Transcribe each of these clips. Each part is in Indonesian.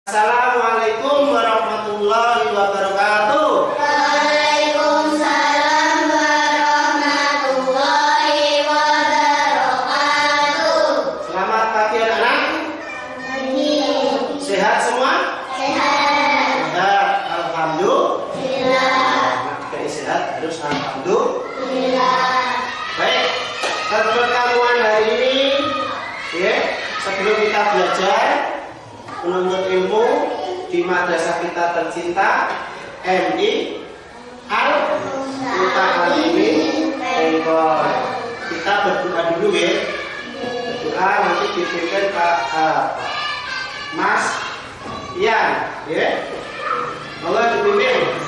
Assalamualaikum warahmatullahi wabarakatuh. Waalaikumsalam warahmatullahi wabarakatuh. Selamat pagi anak-anak. Sehat semua? Sehat. Sehat. Alhamdulillah. Alhamdulillah. Anak juga sehat harus alhamdulillah. Baik, pertemuan hari ini, ya, sebelum kita belajar menuntut ilmu di madrasah kita tercinta MI Al-Muta'allimin Bengkol. Kita berdoa dulu ya. Berdoa nanti dipimpin Pak Mas Ian, ya. Allah dipimpin.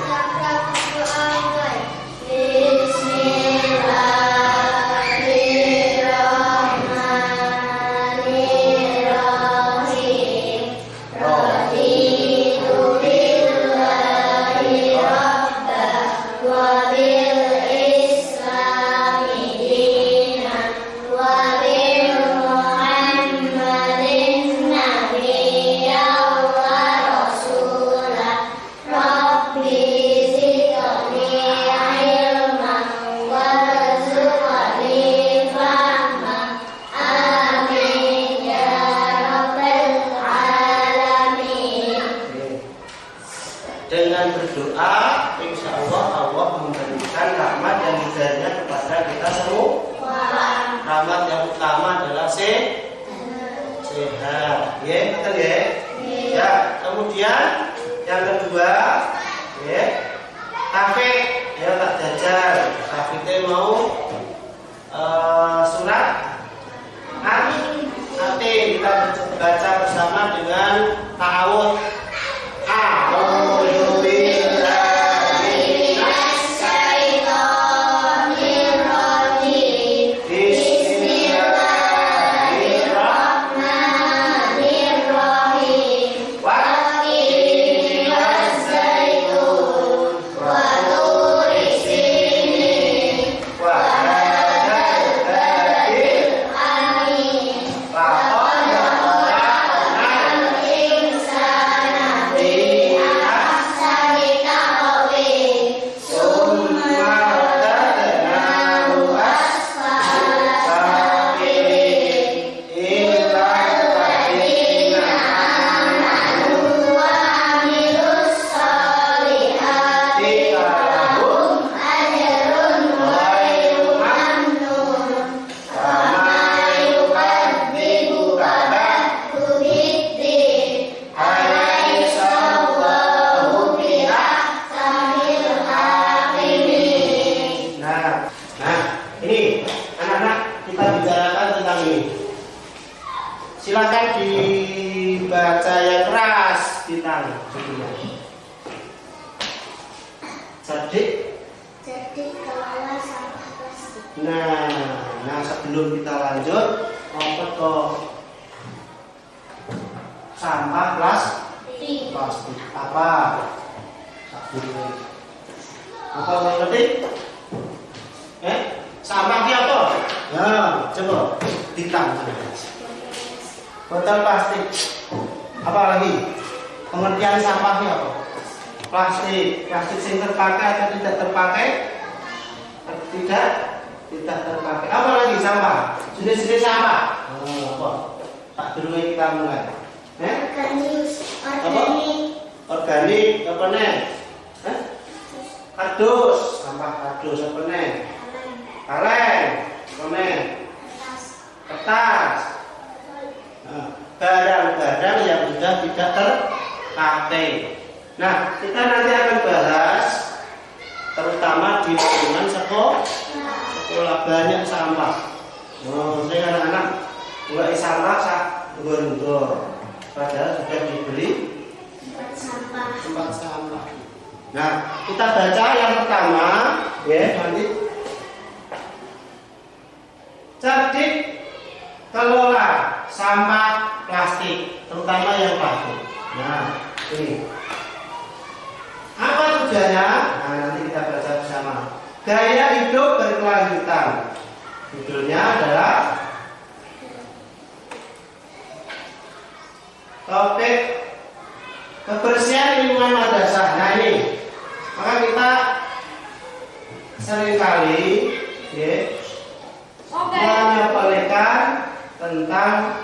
Dengan berdoa, insya Allah memberikan rahmat dan hidayahnya kepada kita semua. Rahmat yang utama adalah sehat. Ya, betul ya. Ya, kemudian yang kedua, ya, tafe, ya tak jajar. Tafe itu mau surat At-Tatin. Kita baca bersama dengan ta'awudz. Silakan dibaca yang keras kita. Jadi kelola sampah plastik. Nah sebelum kita lanjut, apa toh sampah plastik? Apa? Apa yang penting? Sampahnya apa? Nah, coba ditang. Botol plastik. Apa lagi? Pengertian sampahnya apa? Plastik yang terpakai atau tidak terpakai? Tidak terpakai. Apa lagi sampah? Jenis-jenis sampah. Apa? Tak dulu kita mulai. Organik. Apa nih? Kardus. Sampah kardus apa nih? Kaleng. Apa nih? Kertas. Barang-barang yang sudah tidak terpakai. Nah, kita nanti akan bahas terutama di lingkungan sekolah banyak sampah. Saya anak-anak mulai sampah guntur, padahal sudah dibeli tempat sampah. Nah, kita baca yang pertama, ya nanti. Cerdik kelola sampah plastik, terutama yang plastik. Nah, ini apa tujuannya? Nah, nanti kita baca bersama. Gaya hidup berkelanjutan. Judulnya adalah topik seringkali ya, menyepelekan tentang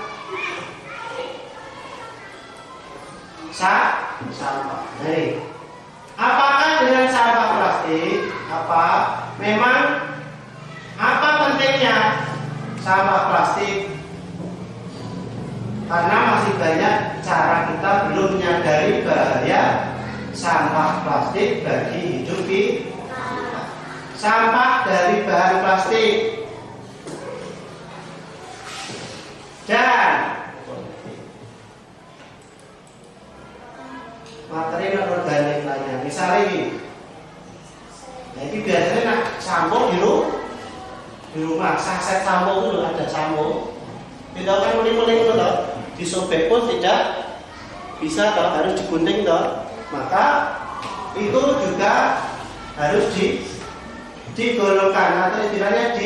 sampah. Jadi, apakah dengan sampah plastik? Memang apa pentingnya sampah plastik? Karena masih banyak cara kita belum menyadari bahaya sampah plastik bagi hidup kita. Sampah dari bahan plastik dan materi non-organik lainnya. Misalnya ini, jadi biasanya nak sampo di rumah, saset sampo itu ada sampo. Kita kan mending-mending itu disobek pun tidak bisa, harus digunting maka itu juga harus digolongkan atau istilahnya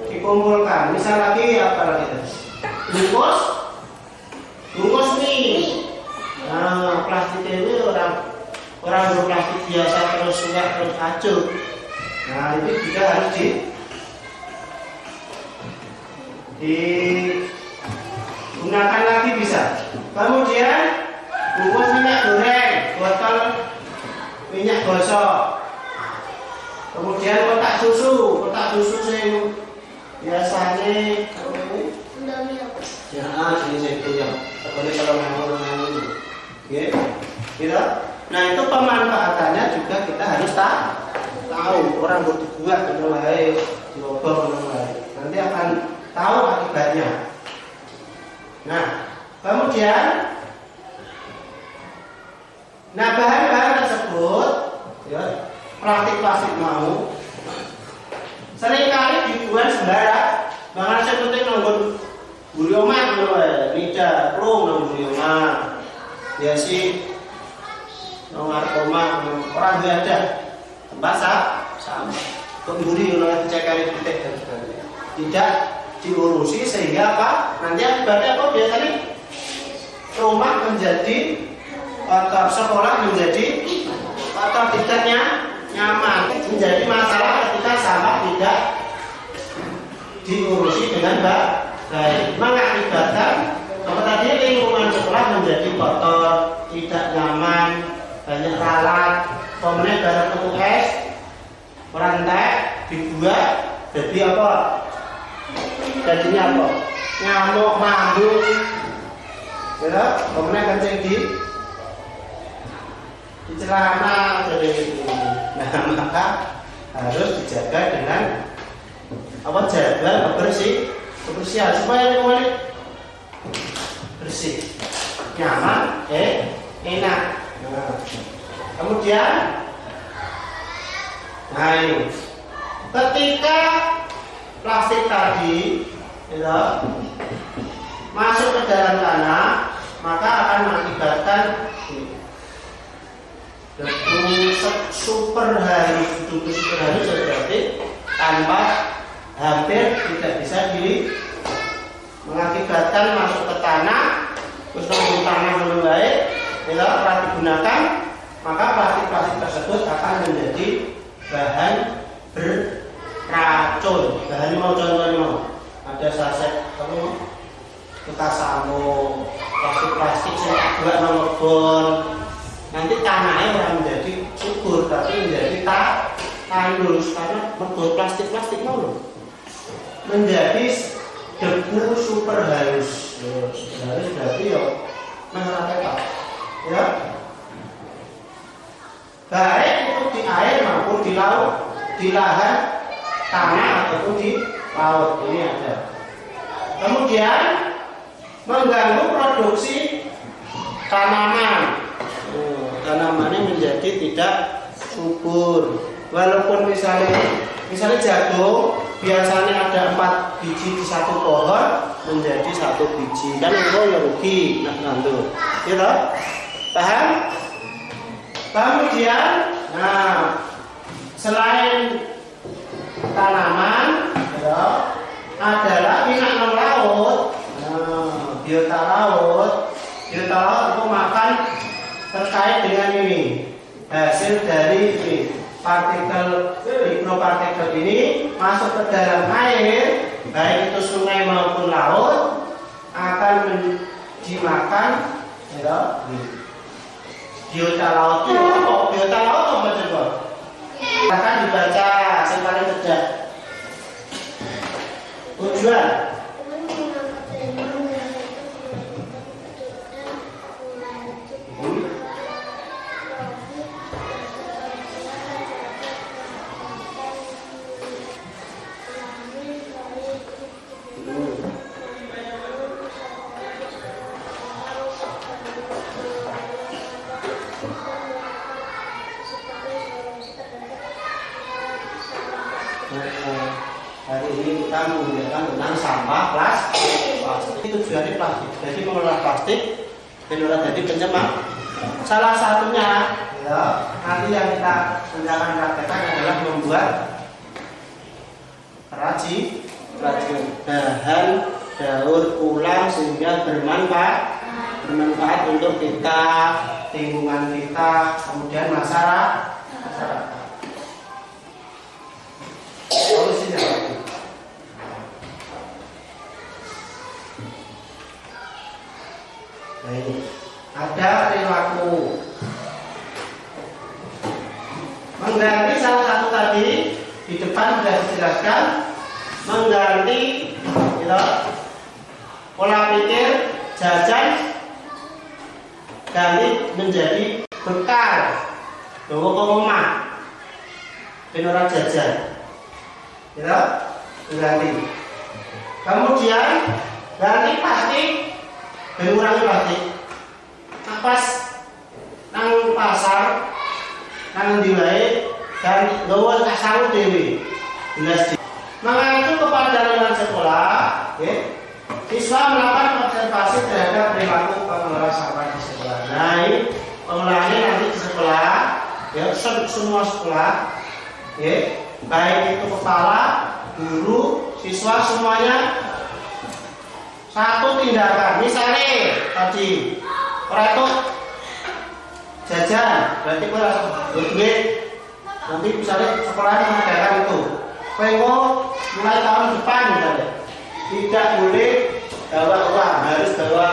dikumpulkan. Misal lagi apa lagi bungkus mie. Nah, plastik ini orang berplastik biasa terus enggak terus acuh. Nah, itu juga harus digunakan lagi bisa. Kemudian bungkus minyak goreng, botol minyak gosok. Kemudian kotak susu yang biasanya ya, ini saya punya. Kalau mau ya, gitu. Nah, itu pemanfaatannya juga kita harus tahu. Orang berbuat mulai diobong mulai. Nanti akan tahu akibatnya. Nah, kemudian bahan-bahan tersebut ya, plastik mau seringkali dibuat sembarang. Bahkan saya penting nonggon buri omah nida plung nong buri omah ya sih nongar omah orang ada tempat sama keburi nong cekali titik dan sebagainya tidak diurusi sehingga nanti akibatnya biasanya rumah menjadi atau sekolah menjadi atau tidaknya nyaman, menjadi masalah ketika sampah tidak diurusi dengan baik, mengakibatkan lingkungan sekolah menjadi kotor, tidak nyaman, banyak lalat, kemudian barang tepung es, rantai dibuat jadi apa? Jadinya apa? Nyamuk, mambung, ya, kemudian kencing di celana jadi itu. Nah, maka harus dijaga dengan jaga kebersihan supaya lingkungan bersih, nyaman, enak. Nah, kemudian, ini ketika plastik tadi masuk ke dalam tanah, maka akan mengakibatkan debu super halus berarti tanpa hampir tidak bisa mengakibatkan masuk ke tanah, terus di tanah mulai telah digunakan, maka plastik tersebut akan menjadi bahan beracun. Bahan mau contohnya ada saset bekas sampo, plastik yang buat ngebon. Nanti tanahnya orang menjadi subur, tapi menjadi tandus karena plastik mau menjadi debu super halus. Halus berarti mengerakkan ya. Baik itu di air maupun di laut, di lahan tanah ataupun di laut ini ada. Kemudian mengganggu produksi tanaman. Tanamannya menjadi tidak subur. Walaupun misalnya jagung biasanya ada 4 biji di satu pohon menjadi 1 biji, kan itu ya rugi. Gitu? Paham? Kemudian, selain tanaman, adalah minyak laut, biota laut itu makan terkait dengan ini hasil dari ini partikel mikropartikel ini masuk ke dalam air, baik itu sungai maupun laut, akan dimakan ya, biota laut itu apa? Biota laut apa coba? Akan dibaca yang paling cerdas. Tujuan hari ini kita menggunakan tentang sampah plastik. Tujuannya plastik. Jadi mengolah plastik benar jadi pencemar. Salah satunya ya, nanti yang kita akan praktekkan adalah membuat kerajinan bahan daur ulang sehingga bermanfaat untuk kita, lingkungan kita, kemudian masyarakat. Solusinya ada perilaku mengganti salah satu tadi di depan sudah dijelaskan, mengganti gitu, pola pikir jajan ganti menjadi bekal bawa ke rumah dan orang jajan gitu, ganti. Kemudian ganti plastik, mengurangi plastik. Pas nang pasar nang diwae dan gawa kasau dewi jelas. Mengacu kepada lingkungan sekolah, siswa melakukan observasi terhadap perilaku pengelola sampah di sekolah. Nah, ini pengolahannya nanti di sekolah, ya semua sekolah, baik itu kepala, guru, siswa semuanya satu tindakan. Misalnya tadi orang itu jajan, berarti gue langsung duit. Nanti misalnya sekolahnya mengadakan itu. Pengo mulai tahun depan misalnya tidak boleh bawa uang, harus bawa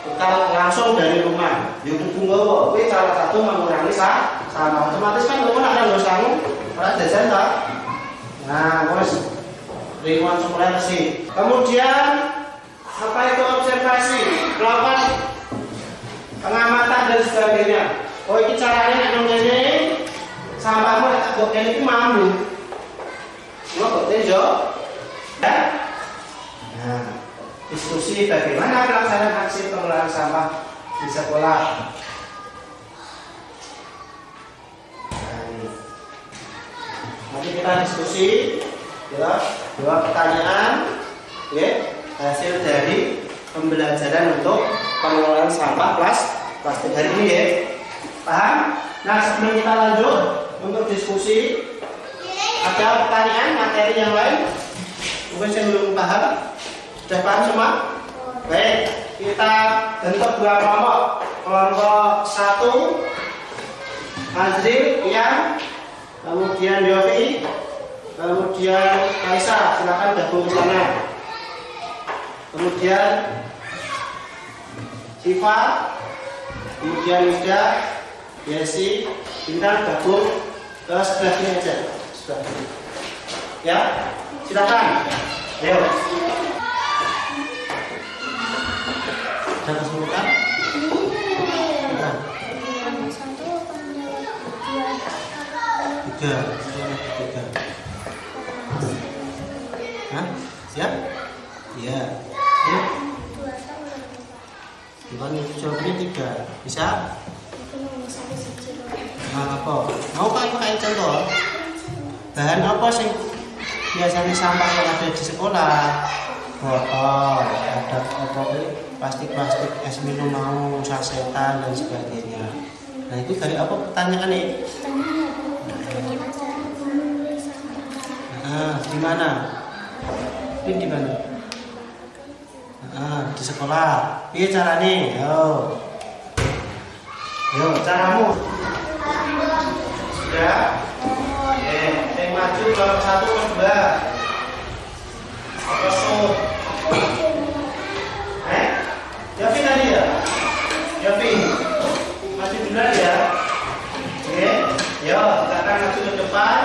bekal langsung dari rumah. Yaitu bunga, itu salah satu mengurangi sampah. Otomatis kan lo ada dosamu, orang jajan tak? Nah, bos, lingkungan sekolah sih. Kemudian apa itu observasi? Melakukan pengamatan dan sebagainya. Oh, ini caranya nang ngene sampahmu tak kok kene iki mambu. Semua kok tejo. Nah, diskusi bagaimana pelaksanaan aksi pengelolaan sampah di sekolah. Nanti kita diskusi ya, dua pertanyaan hasil dari pembelajaran untuk pengelolaan sampah plastik hari ini ya. Paham? Nah, sebelum kita lanjut untuk diskusi, ada pertanyaan materi yang lain? Mungkin saya belum paham. Sudah paham semua? Baik, kita bentuk dua kelompok. Kelompok 1 Azri, Ian, kemudian Yofi, kemudian Kaisa, silakan gabung ke sana. Kemudian Siva, kemudian Ida, Yesi, Bintang gabung ke sebelah sini aja. Sebelah sini. Ya, silakan. Ayo. Sudah kesemutan? Nah. 3. Hah? Siap? Iya. Bukan jawabnya 3. Bisa? Nah, apa? Mau pakai contoh? Bahan apa sih biasanya sampah yang ada di sekolah? Botol, ada apa plastik es minum mau, sasetan dan sebagainya. Nah, itu dari apa pertanyaannya? Di mana? Ini di mana? Di sekolah. Iya caranya? Yo, caramu. Sudah? maju kelompok 1 ke 2. Kosong. Yofi tadi ya? Yofi, maju duluan ya. Oke, yo kita akan maju ke depan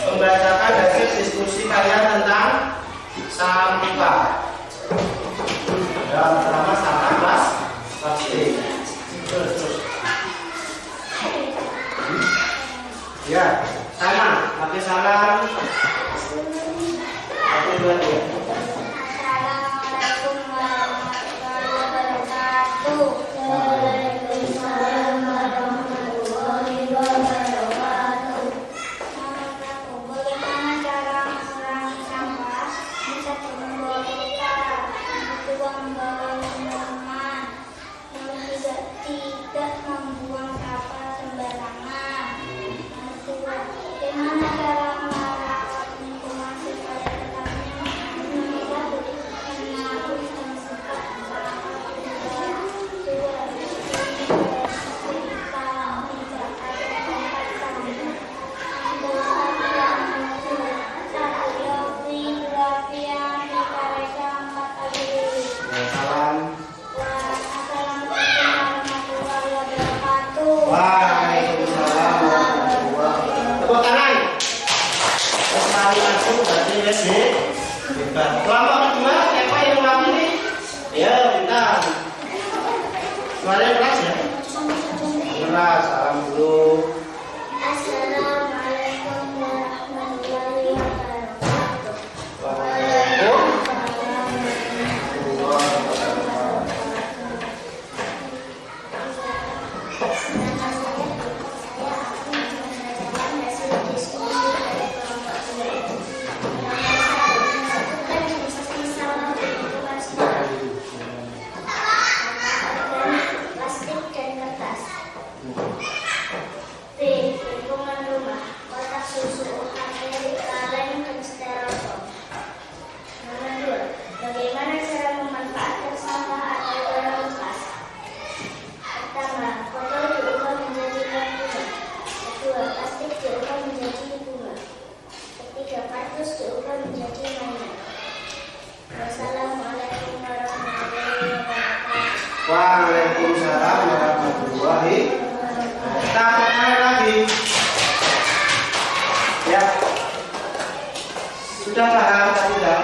membacakan hasil diskusi kalian tentang sampah. Ya, pertama sampah kelas plastik. Terus. Ya, sama, pakai salam. 1, 2, 3. Assalamualaikum warahmatullahi wabarakatuh. Waalaikumsalam warahmatullahi wabarakatuh. Menurut aku, bagaimana cara mengurangi sampah? Bisa membawa bekal, membuang bawah minuman, yang tidak membuang sampah sembarangan. Bagaimana cara merawat lingkungan supaya tetap nyaman? Menaruh dan sekat sampah tidak tua, kita tidak ada tempat sampah. Satu Yofi, dua Fian, tiga Reza, 4 Adil. Salam. Assalamualaikum warahmatullahi wabarakatuh. Waalaikumsalam warahmatullahi wabarakatuh. Tepuk tangan. Selalu masuk berarti ya sih. Hebat. Kelompok kedua siapa yang mewakili? Ya, bintang. Suaranya keras ya? Keras. Salam dulu. Assalamualaikum warahmatullahi wabarakatuh. Plastik dan kertas. B. Lingkungan rumah, kotak susu, HP, kaleng, dan styrofoam. Nomor 2. Bagaimana cara memanfaatkan sampah atau barang bekas? Pertama, botol diubah menjadi bahan bunga. Kedua, plastik diubah menjadi bunga. Ketiga, kardus diubah menjadi mainan. Wassalamualaikum warahmatullahi wabarakatuh. Waalaikumsalam warahmatullahi wabarakatuh. Kita mulai lagi. Ya. Sudah paham tidak?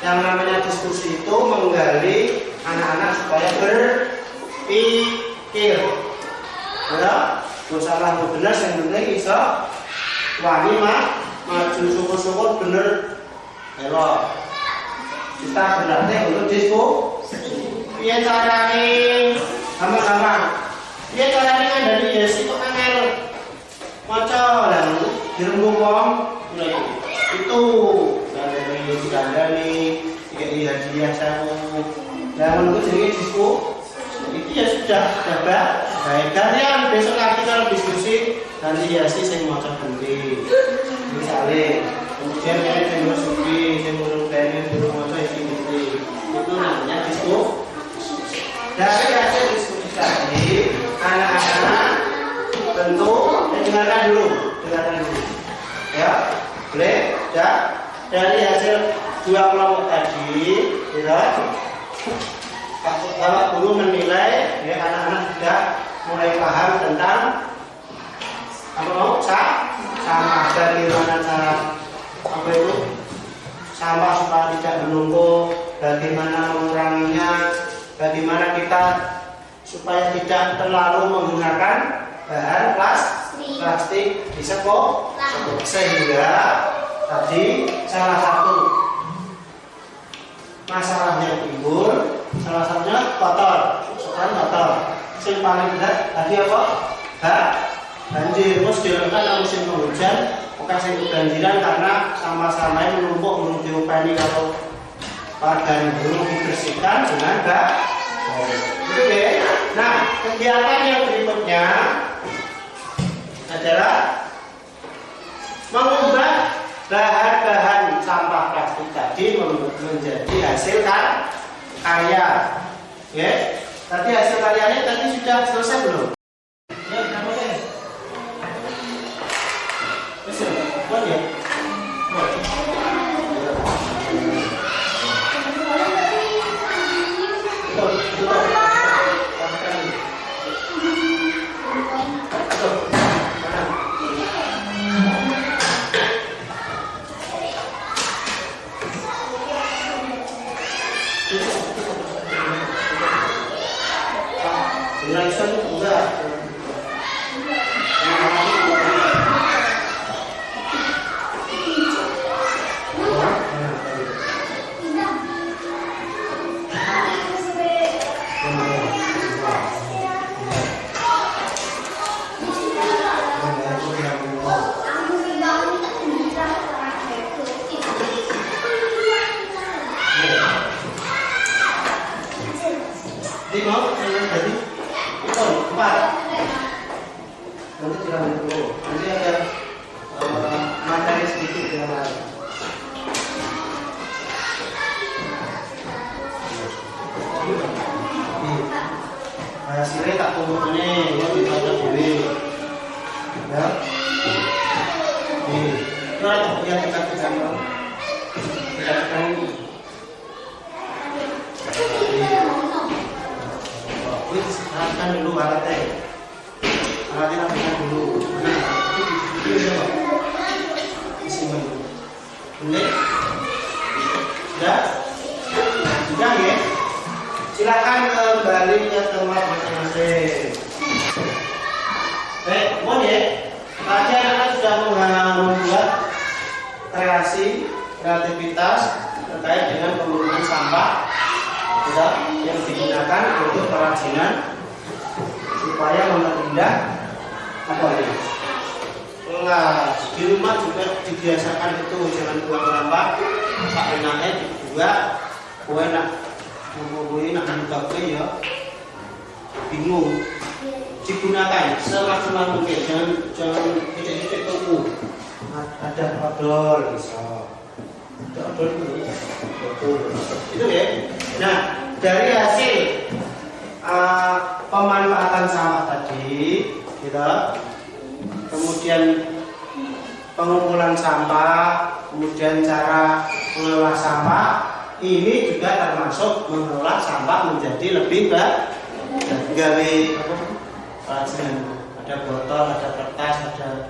Yang namanya diskusi itu menggali anak-anak supaya berpikir. Ya, salah benar yang penting bisa wani maju syukur-syukur bener elok. Kita berlatih untuk diskusi. Piye carane gampang-gampang. Piye carane ngandani Yesus kok angel. Maca lan dirembuk wong itu dandani iki hadiah sawu. Lah menurut jenenge diskusi. Itu ya sudah baik. Kalian besok lagi kalau diskusi nanti Yesus sing maca ganti. Misalnya kemudian yang filosofi, yang menurutnya dulu maca isi itu namanya diskusi. Dari hasil diskusi tadi, anak-anak tentu dengarkan dulu, ya, boleh, ya. Dari hasil 2 kelompok tadi, ya, Bapak Guru menilai, ya, anak-anak sudah mulai paham tentang apa mau sampah, bagaimana cara apa itu sampah supaya tidak menumpuk, bagaimana menguranginya. Bagaimana kita supaya tidak terlalu menggunakan bahan plastik di sekolah, sehingga tadi salah satu masalah yang timbul, salah satunya kotor, yang paling berat tadi apa? Banjir. Terus dilakukan musim penghujan, bekas kebanjiran karena sampah-sampahnya menumpuk belum diopeni kalau warga belum dibersihkan dengan itu deh. Nah, kegiatan yang berikutnya adalah mengubah bahan-bahan sampah plastik tadi menjadi hasil karya. Ya, tadi hasil karyanya tadi sudah selesai belum? Ya, sudah selesai. Buat ya. Generation enggak. Di mau jadi itu 4. Nanti jalan dulu. Nanti ada materi sedikit yang lain. Hasilnya tak tunggu nih, ya dibaca dulu. Ya. Itu ada yang kita kerjakan. Kita kerjakan. Serahkan dulu alatnya. Alatnya rapikan dulu. Ini sudah? Sudah ya? Silakan kembali ke tempat masing-masing. Baik, mohon ya. Tadi anak sudah membuat kreativitas terkait dengan penggunaan sampah yang digunakan untuk kerajinan supaya mempermudah apa ini? Kelas di rumah juga dibiasakan itu jangan buang sampah, tak enaknya juga, kue nak buka ya bingung. Digunakan semaksimal mungkin, jangan tidak tunggu. Ada odol bisa. Itu ya. Nah, dari hasil pemanfaatan sampah tadi, gitu, kemudian pengumpulan sampah, kemudian cara mengelola sampah, ini juga termasuk mengelola sampah menjadi lebih baik. Gawe kerajinan, ada botol, ada kertas, ada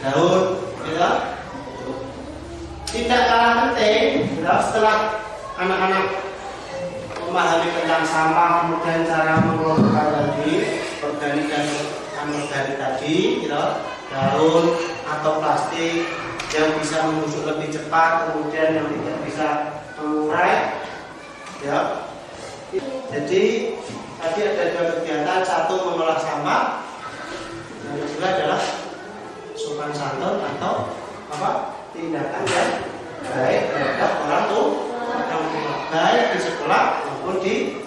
daun, gitu. Tidak kalah penting, setelah anak-anak memahami tentang sampah, kemudian cara mengelola tadi, organik dan anorganik tadi, gitu, daun atau plastik yang bisa membusuk lebih cepat, kemudian yang tidak bisa mengurai, ya. Jadi tadi ada 2 kegiatan, satu mengolah sampah, yang kedua adalah sopan santun atau apa? Tindakan yang baik terhadap orang tua, baik di sekolah maupun di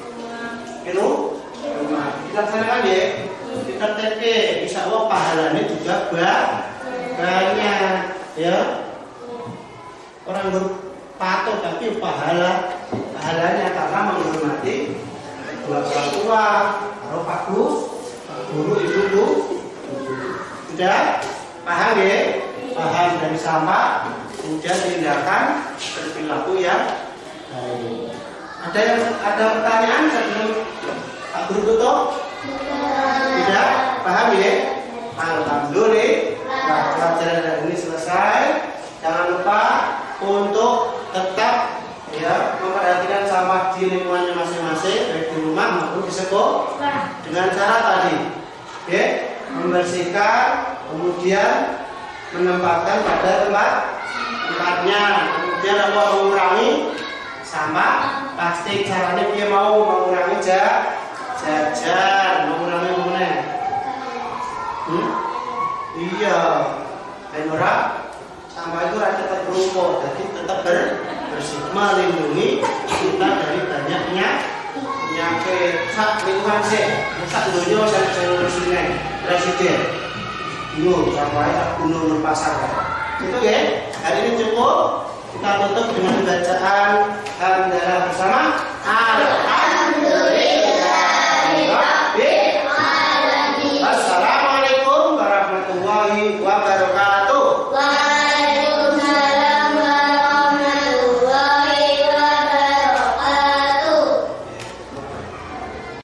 rumah. Kita laksanakan ya, kita TP, insya Allah pahalanya juga banyak, ya. Orang berpatuh tapi pahalanya karena menghormati kedua orang tua, atau pak guru, ibu. Sudah paham ya? Paham dari sampah, kemudian tindakan perilaku yang baik. Ada pertanyaan sebelum Pak Guru tutup? Tidak? Paham ya? Alhamdulillah, pelajaran hari ini selesai. Jangan lupa untuk tetap ya memperhatikan sampah di lingkungannya masing-masing, baik di rumah maupun di sekolah, dengan cara tadi, ya, membersihkan, kemudian menempatkan pada tempatnya, kemudian mengurangi sampah plastik. Caranya dia mau mengurangi jajan, mengurangi mana? Iya, dan orang sampah itu rada terkerumpuk, jadi tetap bersih, melindungi kita dari banyaknya penyakit. Sak lingkungan sih, sak dunia saya sungai presiden. Yuk, sampai Gunung Pasar. Itu ya. Hari ini cukup. Kita tutup dengan bacaan hamdalah bersama. Alhamdulillah.